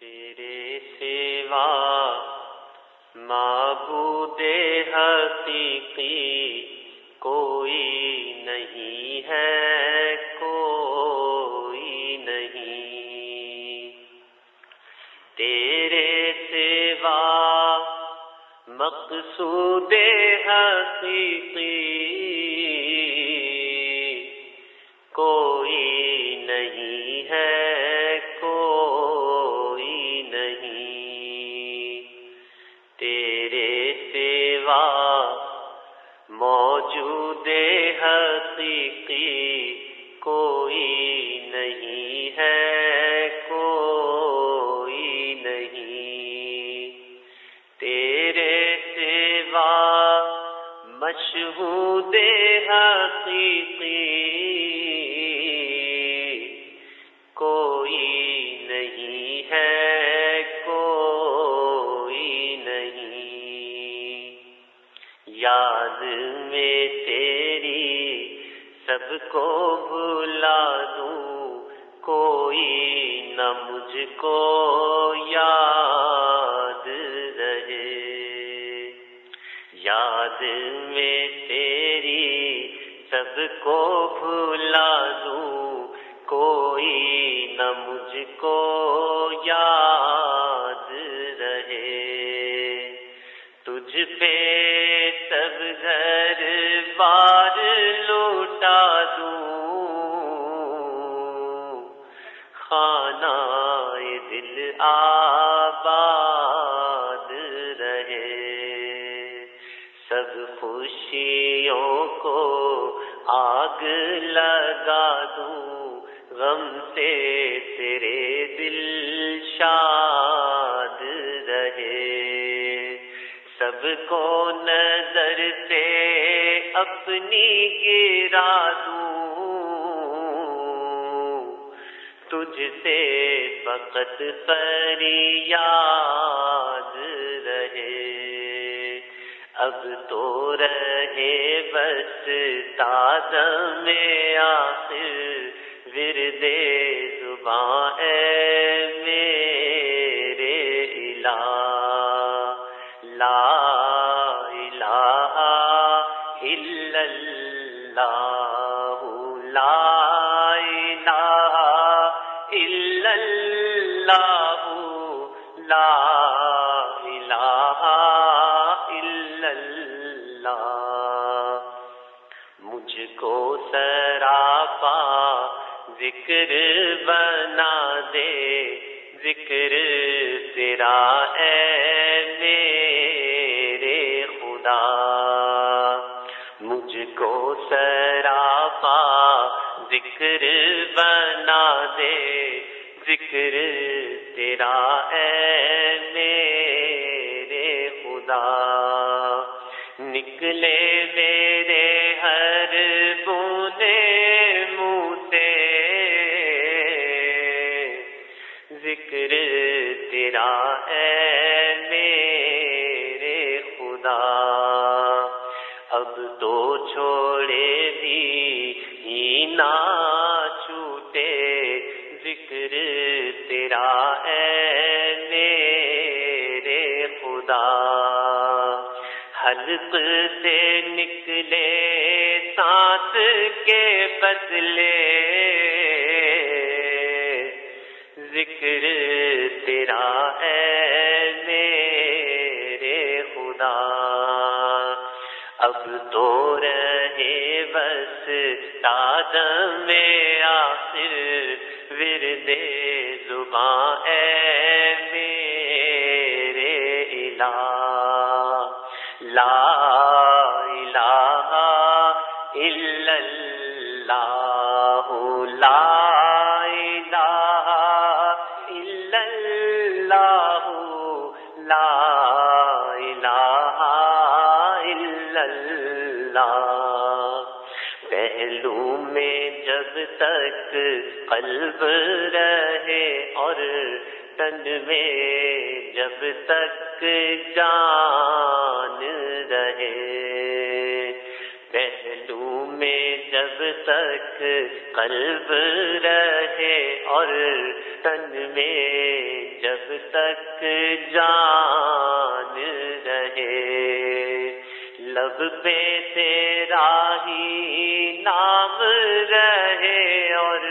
تیرے سوا معبود حقیقی کوئی نہیں ہے، کوئی نہیں۔ تیرے سوا مقصود حقیقی کوئی نہیں ہے، کوئی نہیں۔ تیرے سوا موجود حقیقی کوئی نہیں ہے، کوئی نہیں۔ تیرے سوا مشہود حقیقی کوئی نہیں ہے، کوئی نہیں۔ یاد میں تیری سب کو بھلا دوں، کوئی نہ مجھ کو یاد رہے۔ یاد میں تیری سب کو بھلا دوں، کوئی نہ مجھ کو یاد رہے۔ تجھ پہ سب گھر بار لوٹا دوں، خانہ دل آباد رہے۔ سب خوشیوں کو آگ لگا دوں، غم سے تیرے دل شاد رہے۔ سب کو نظر سے اپنی گرا دوں، تجھ سے فقط فریاد رہے۔ اب تو رہے بس تادم آخر، ورد زباں اے میرے الہ، لا الہ الا اللہ، لا الہ الا اللہ، لا الہ الا اللہ۔ مجھ کو سراپا ذکر بنا دے، ذکر تیرا اے میرے خدا۔ مجھ کو سراپا ذکر بنا دے، ذکر تیرا اے میرے خدا۔ نکلے میرے ہر بوندے منہ سے ذکر تیرا اے میرے خدا۔ اب تو چھوڑے بھی نہ چھوٹے، ذکر تیرا اے میرے خدا۔ حلق سے نکلے سانس کے بدلے، ذکر تیرا اے میرے خدا۔ اب تو رہے بس تادم آخر، ورد زباں اے میرے الہ، لا الہ الا اللہ، لا الہ الا اللہ، لا الہ الا اللہ۔ پہلو میں جب تک قلب رہے اور تن میں جب تک جان رہے، پہلو میں جب تک قلب رہے اور تن میں جب تک جان رہے، لب پہ تیرا ہی نام رہے اور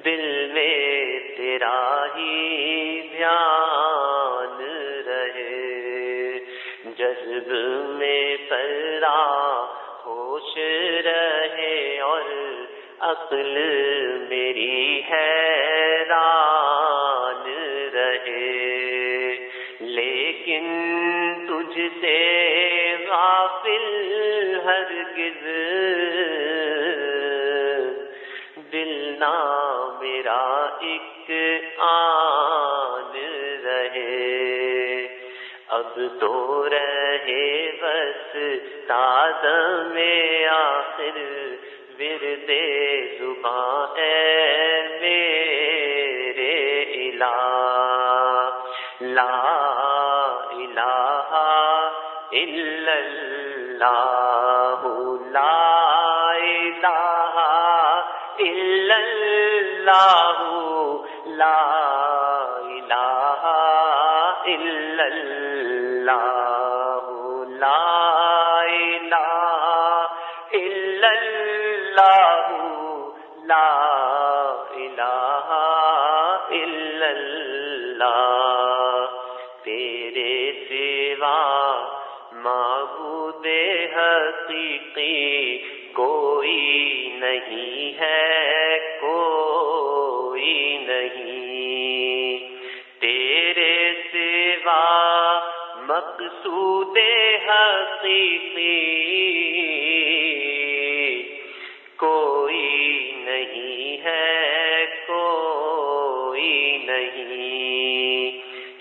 دل میں تیرا ہی دھیان رہے، جذب میں پرا ہوش رہے اور عقل میری حیران رہے، لیکن تجھ سے غافل ہرگز دل نہ میرا ایک آن رہے، اب تو رہے بس تادم آخر ورد زباں اے میرے الہ، لا الہ الا اللہ، لا الہ الا اللہ، لا الہ الا اللہ، لا الہ الا اللہ، لا الہ الا اللہ، تیرے سوا معبود حقیقی کوئی نہیں ہے، کوئی نہیں، تیرے سوا مقصود حقیقی کوئی نہیں ہے، کوئی نہیں،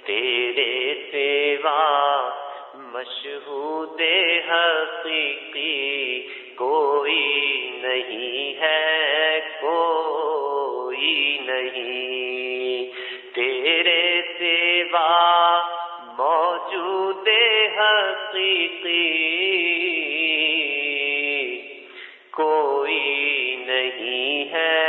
تیرے سوا مشہود حقیقی کوئی نہیں ہے، کوئی نہیں، تیرے سوا موجود حقیقی کوئی نہیں ہے۔